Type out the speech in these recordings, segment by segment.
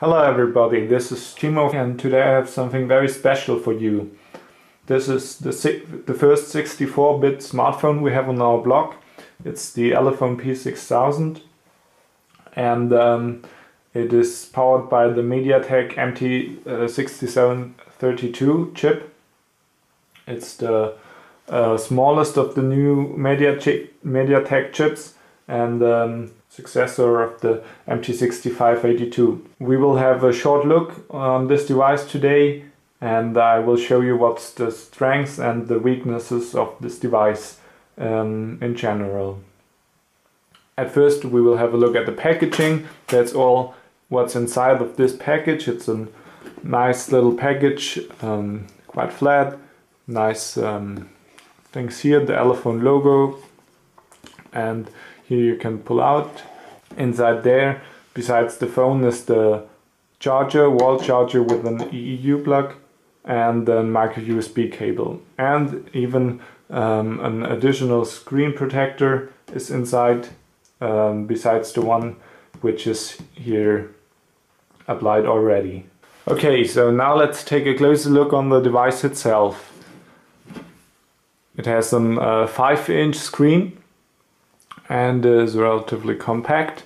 Hello everybody, this is Timo and today I have something very special for you. This is the first 64-bit smartphone we have on our blog. It's the Elephone P6000 and it is powered by the MediaTek MT6732 chip. It's the smallest of the new MediaTek chips and successor of the MT6582. We will have a short look on this device today, and I will show you what's the strengths and the weaknesses of this device in general. At first we will have a look at the packaging. That's all what's inside of this package. It's a nice little package, quite flat, nice things here, the Elephone logo, and here you can pull out. Inside there, besides the phone, is the charger, wall charger with an EEU plug and a micro USB cable, and even an additional screen protector is inside, besides the one which is here applied already. Okay, so now let's take a closer look on the device itself. It has a 5-inch screen and is relatively compact.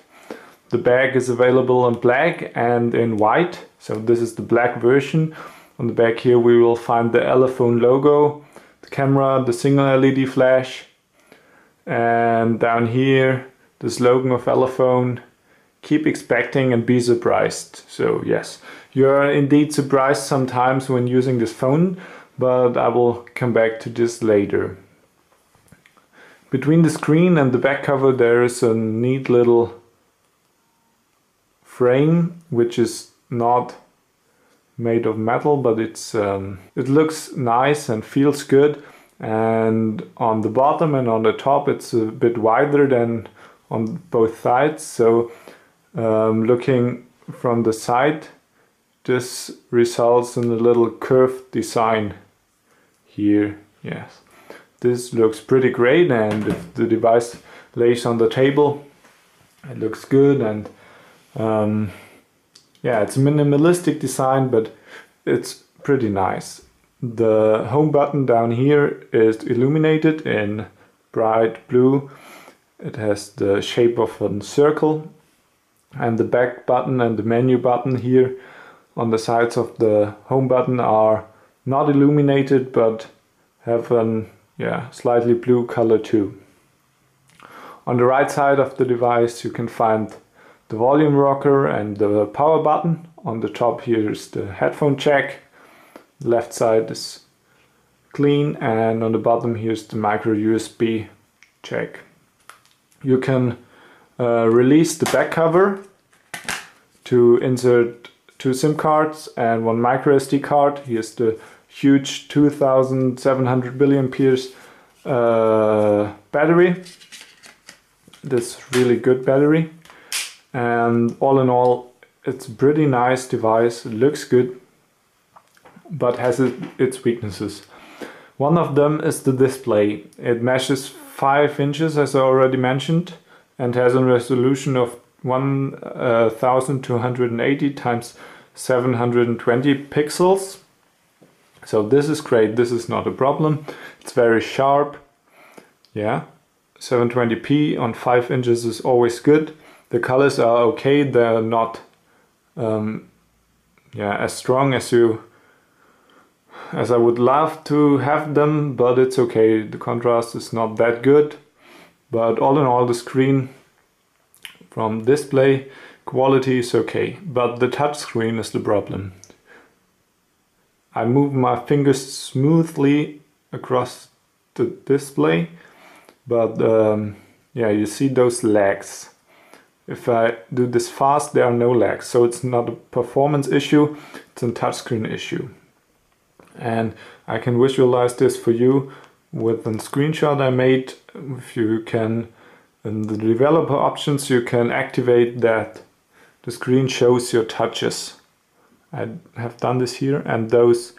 The back is available in black and in white, so this is the black version. On the back here we will find the Elephone logo, the camera, the single LED flash, and down here the slogan of Elephone: keep expecting and be surprised. So yes, you're indeed surprised sometimes when using this phone, but I will come back to this later. Between the screen and the back cover there is a neat little frame, which is not made of metal, but it looks nice and feels good. And on the bottom and on the top it's a bit wider than on both sides. So looking from the side, this results in a little curved design here. Yes. This looks pretty great, and if the device lays on the table, it looks good. And yeah, it's a minimalistic design, but it's pretty nice. The home button down here is illuminated in bright blue. It has the shape of a circle, and the back button and the menu button here on the sides of the home button are not illuminated, but have an slightly blue color too. On the right side of the device you can find the volume rocker and the power button. On the top here is the headphone jack. The left side is clean, and on the bottom here's the micro USB jack. You can release the back cover to insert 2 SIM cards and 1 micro SD card. Here's the huge 2700 milliamperes battery. This really good battery, and all in all it's a pretty nice device. It looks good, but has its weaknesses. One of them is the display. It measures 5 inches, as I already mentioned, and has a resolution of 1280 times 720 pixels. So this is great, this is not a problem. It's very sharp. Yeah, 720p on 5 inches is always good. The colors are okay, they're not as strong as I would love to have them, but it's okay. The contrast is not that good. But all in all, the screen from display quality is okay. But the touch screen is the problem. I move my fingers smoothly across the display, but yeah, you see those lags. If I do this fast, there are no lags, so it's not a performance issue, it's a touchscreen issue. And I can visualize this for you with a screenshot I made. If you can, in the developer options, you can activate that the screen shows your touches. I have done this here, and those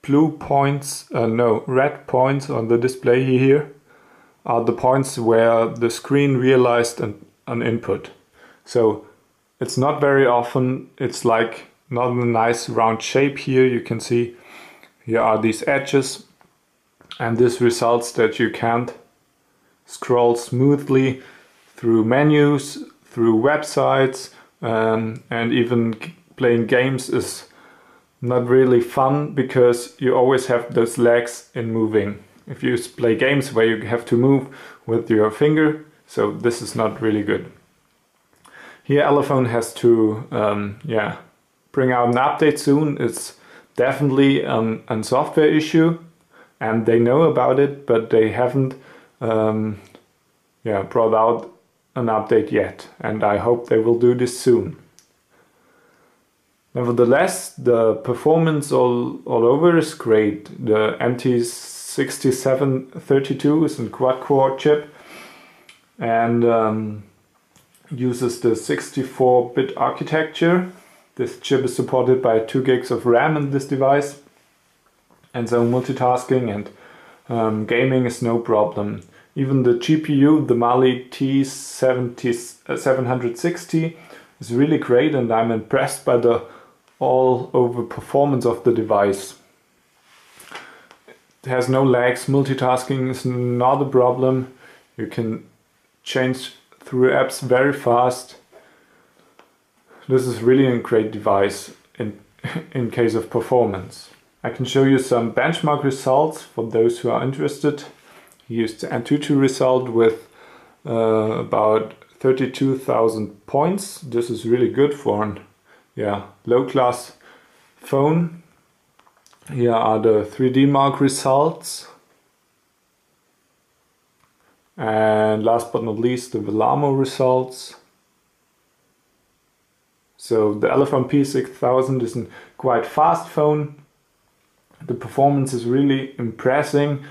blue points, red points on the display here are the points where the screen realized an input. So It's not very often, it's like not a nice round shape here. You can see here are these edges, and this results that you can't scroll smoothly through menus, through websites, and even playing games is not really fun because you always have those lags in moving. If you play games where you have to move with your finger, so this is not really good. Here Elephone has to bring out an update soon. It's definitely a software issue and they know about it, but they haven't brought out an update yet, and I hope they will do this soon. Nevertheless, the performance all over is great. The MT6732 is a quad-core chip and uses the 64-bit architecture. This chip is supported by 2 gigs of RAM in this device, and so multitasking and gaming is no problem. Even the GPU, the Mali T760, is really great, and I'm impressed by the all-over performance of the device. It has no lags, multitasking is not a problem. You can change through apps very fast. This is really a great device in case of performance. I can show you some benchmark results for those who are interested. Here's the Antutu result with about 32,000 points. This is really good for an low-class phone. Here are the 3D Mark results. And last but not least, the Velamo results. So the Elephone P6000 is a quite fast phone. The performance is really impressive.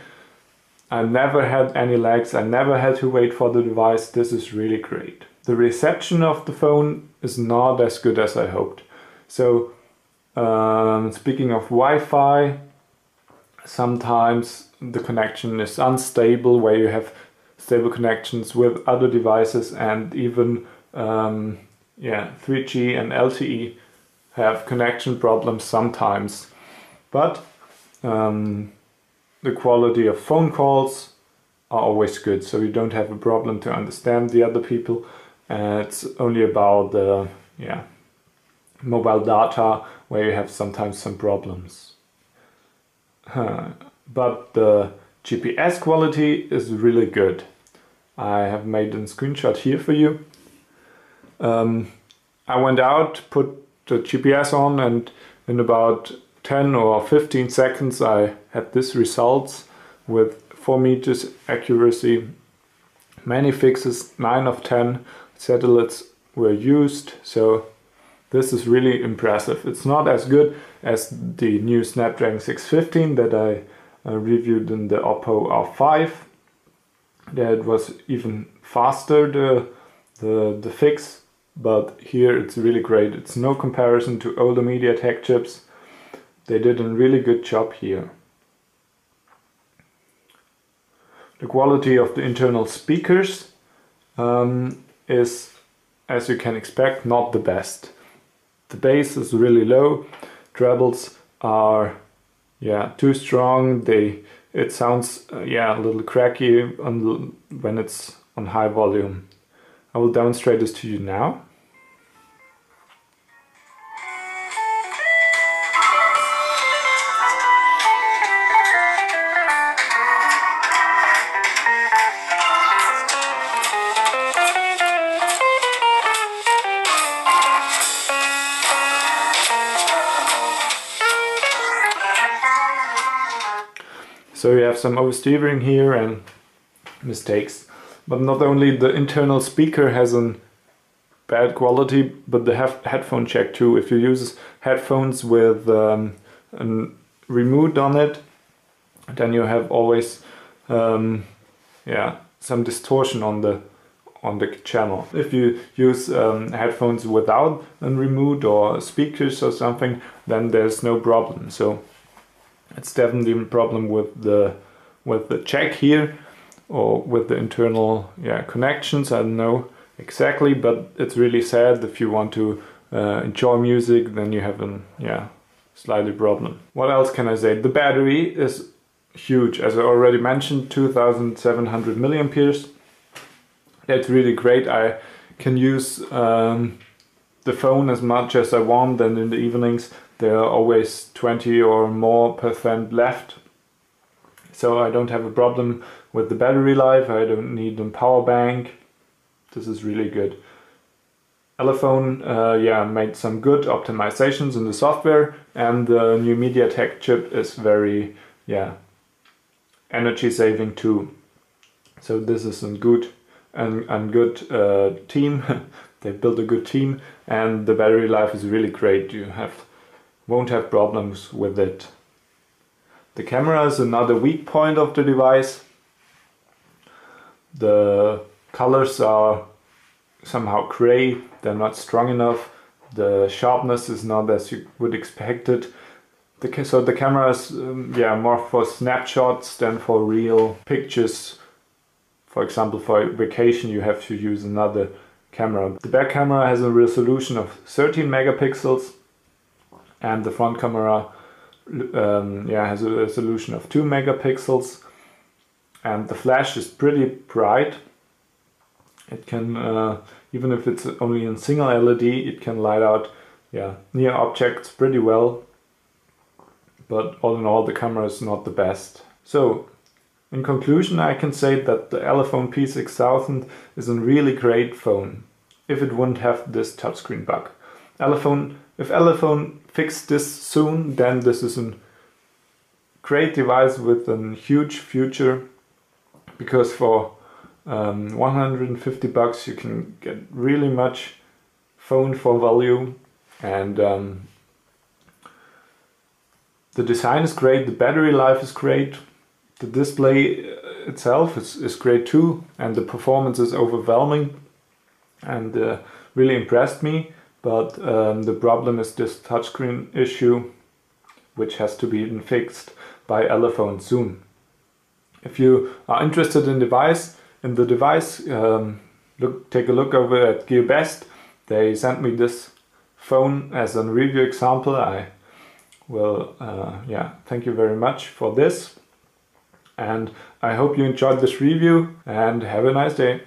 I never had any lags, I never had to wait for the device. This is really great. The reception of the phone is not as good as I hoped. So speaking of Wi-Fi, sometimes the connection is unstable, where you have stable connections with other devices, and even 3G and LTE have connection problems sometimes. But the quality of phone calls are always good, so you don't have a problem to understand the other people. It's only about the mobile data where you have sometimes some problems. But the GPS quality is really good. I have made a screenshot here for you. I went out, put the GPS on, and in about 10 or 15 seconds I had this results with 4 meters accuracy. Many fixes, 9 of 10 satellites were used, so this is really impressive. It's not as good as the new Snapdragon 615 that I reviewed in the Oppo R5. That was even faster, the fix, but here it's really great. It's no comparison to older MediaTek chips. They did a really good job here. The quality of the internal speakers is, as you can expect, not the best. The bass is really low, trebles are too strong. It sounds a little cracky when it's on high volume. I will demonstrate this to you now. So you have some oversteering here and mistakes. But not only the internal speaker has a bad quality, but the headphone jack too. If you use headphones with a remote on it, then you have always some distortion on the channel. If you use headphones without a remote or speakers or something, then there's no problem. So it's definitely a problem with the jack here, or with the internal connections. I don't know exactly, but it's really sad. If you want to enjoy music, then you have an slightly problem. What else can I say? The battery is huge, as I already mentioned, 2700 milliamperes. That's really great. I can use the phone as much as I want, and in the evenings there are always 20 or more % left. So I don't have a problem with the battery life. I don't need a power bank. This is really good. Elephone made some good optimizations in the software, and the new MediaTek chip is very energy saving too. So this is a good team. They built a good team, and the battery life is really great. You won't have problems with it. The camera is another weak point of the device. The colors are somehow gray, they're not strong enough. The sharpness is not as you would expect it. So the camera is more for snapshots than for real pictures. For example, for vacation you have to use another camera. The back camera has a resolution of 13 megapixels, and the front camera has a resolution of 2 megapixels, and the flash is pretty bright. It can, even if it's only in single LED, it can light out near objects pretty well. But all in all, the camera is not the best. So, in conclusion, I can say that the Elephone P6000 is a really great phone, if it wouldn't have this touchscreen bug. If Elephone fixed this soon, then this is a great device with a huge future, because for 150 bucks you can get really much phone for value, and the design is great, the battery life is great, the display itself is great too, and the performance is overwhelming and really impressed me. But the problem is this touchscreen issue, which has to be fixed by Elephone soon. If you are interested in the device, take a look over at GearBest. They sent me this phone as a review example. I will thank you very much for this, and I hope you enjoyed this review, and have a nice day.